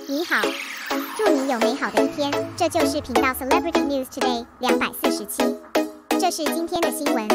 你好，祝你有美好的一天。这就是频道 Celebrity News Today 247。这是今天的新闻。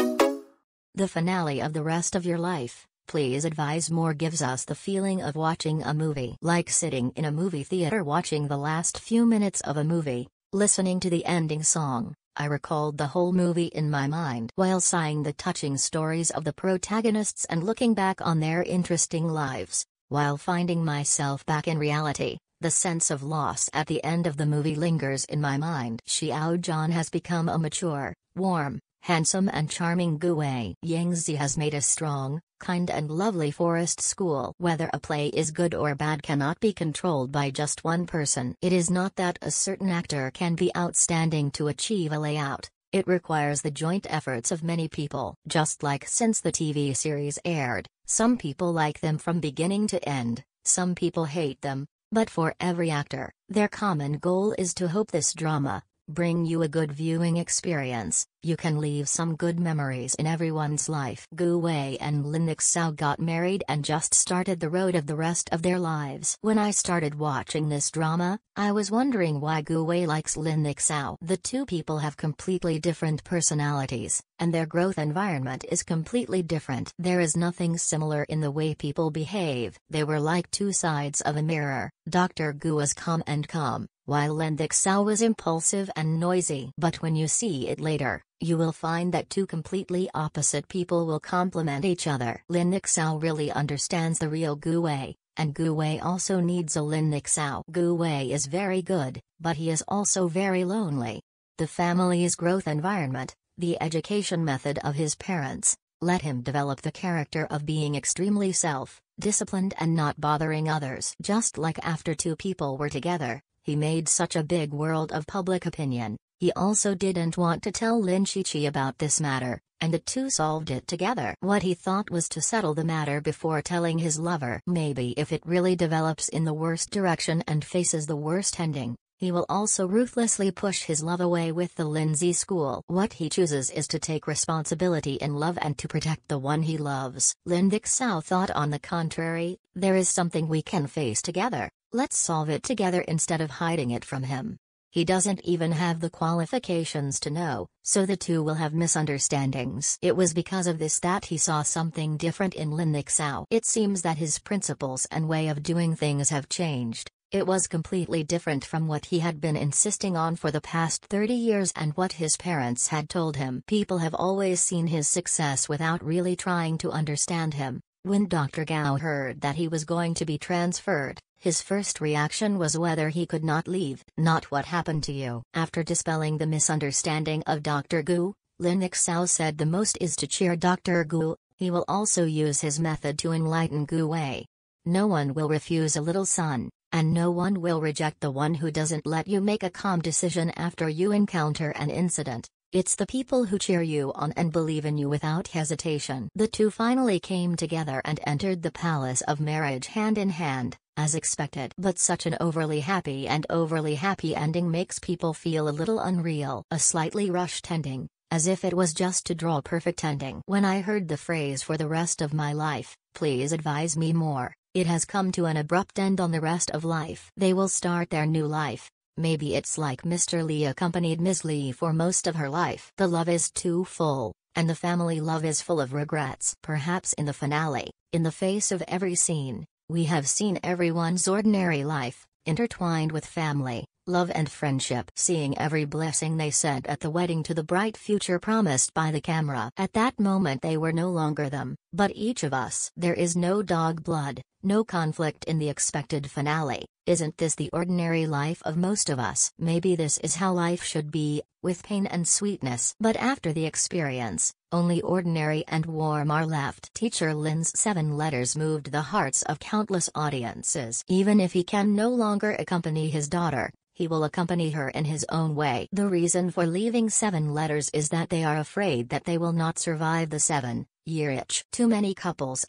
The finale of the rest of your life, please advise more gives us the feeling of watching a movie. Like sitting in a movie theater watching the last few minutes of a movie, listening to the ending song. I recalled the whole movie in my mind while sighing the touching stories of the protagonists and looking back on their interesting lives. While finding myself back in reality, the sense of loss at the end of the movie lingers in my mind. Xiao Zhan has become a mature, warm, handsome and charming Guwei. Yangzi has made a strong, kind and lovely forest school. Whether a play is good or bad cannot be controlled by just one person. It is not that a certain actor can be outstanding to achieve a layout. It requires the joint efforts of many people. Just like since the TV series aired, some people like them from beginning to end, some people hate them, but for every actor, their common goal is to hope this drama bring you a good viewing experience. You can leave some good memories in everyone's life. Gu Wei and Lin Xiao got married and just started the road of the rest of their lives. When I started watching this drama, I was wondering why Gu Wei likes Lin Xiao. The two people have completely different personalities, and their growth environment is completely different. There is nothing similar in the way people behave. They were like two sides of a mirror. Dr. Gu was calm, while Lin Xiao was impulsive and noisy. But when you see it later, you will find that two completely opposite people will complement each other. Lin Xiao really understands the real Gu Wei, and Gu Wei also needs a Lin Xiao. Gu Wei is very good, but he is also very lonely. The family's growth environment, the education method of his parents, let him develop the character of being extremely self-disciplined and not bothering others. Just like after two people were together, he made such a big world of public opinion. He also didn't want to tell Lin Qiqi about this matter, and the two solved it together. What he thought was to settle the matter before telling his lover. Maybe if it really develops in the worst direction and faces the worst ending, he will also ruthlessly push his love away with the Lindsay school. What he chooses is to take responsibility in love and to protect the one he loves. Lin Xiao thought on the contrary, there is something we can face together. Let's solve it together instead of hiding it from him. He doesn't even have the qualifications to know, so the two will have misunderstandings. It was because of this that he saw something different in Lin Xiao. It seems that his principles and way of doing things have changed. It was completely different from what he had been insisting on for the past 30 years and what his parents had told him. People have always seen his success without really trying to understand him. When Dr. Gao heard that he was going to be transferred, his first reaction was whether he could not leave. Not what happened to you. After dispelling the misunderstanding of Dr. Gu, Lin Xiao said the most is to cheer Dr. Gu. He will also use his method to enlighten Gu Wei. No one will refuse a little son, and no one will reject the one who doesn't let you make a calm decision after you encounter an incident. It's the people who cheer you on and believe in you without hesitation. The two finally came together and entered the palace of marriage hand in hand, as expected. But such an overly happy ending makes people feel a little unreal. A slightly rushed ending, as if it was just to draw a perfect ending. When I heard the phrase "for the rest of my life, please advise me more," it has come to an abrupt end on the rest of life. They will start their new life. Maybe it's like Mr. Li accompanied Ms. Li for most of her life. The love is too full, and the family love is full of regrets. Perhaps in the finale, in the face of every scene, we have seen everyone's ordinary life, intertwined with family, love and friendship. Seeing every blessing they said at the wedding to the bright future promised by the camera. At that moment they were no longer them, but each of us. There is no dog blood, no conflict in the expected finale. Isn't this the ordinary life of most of us? Maybe this is how life should be, with pain and sweetness. But after the experience, only ordinary and warm are left. Teacher Lin's 7 letters moved the hearts of countless audiences. Even if he can no longer accompany his daughter, he will accompany her in his own way. The reason for leaving 7 letters is that they are afraid that they will not survive the 7-year itch. Too many couples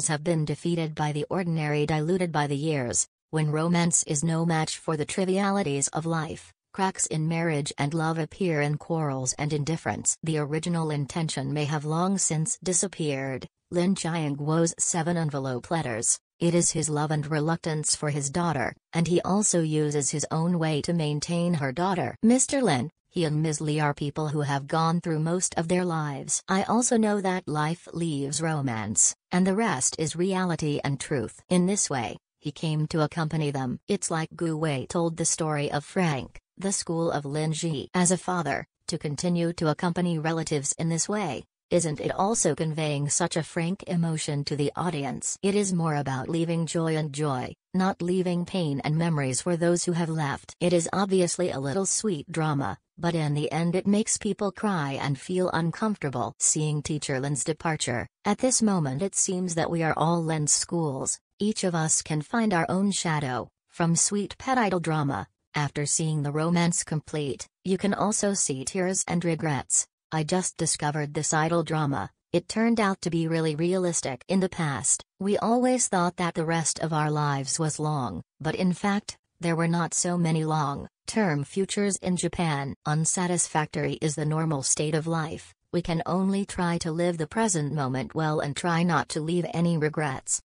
have been defeated by the ordinary, diluted by the years. When romance is no match for the trivialities of life, cracks in marriage and love appear in quarrels and indifference. The original intention may have long since disappeared. Lin Jiangguo's 7 envelope letters, It is his love and reluctance for his daughter, and he also uses his own way to maintain her daughter. Mr. Lin, he and Ms. Lee are people who have gone through most of their lives. I also know that life leaves romance, and the rest is reality and truth. In this way, he came to accompany them. It's like Gu Wei told the story of Frank, the school of Lin Ji. As a father, to continue to accompany relatives in this way, isn't it also conveying such a frank emotion to the audience? It is more about leaving joy and joy, not leaving pain and memories for those who have left. It is obviously a little sweet drama, but in the end it makes people cry and feel uncomfortable. Seeing teacher Lin's departure, at this moment it seems that we are all Lin's schools, each of us can find our own shadow, from sweet pet idol drama. After seeing the romance complete, you can also see tears and regrets. I just discovered this idol drama, it turned out to be really realistic. In the past, we always thought that the rest of our lives was long, but in fact, there were not so many long-term futures in Japan. Unsatisfactory is the normal state of life. We can only try to live the present moment well and try not to leave any regrets.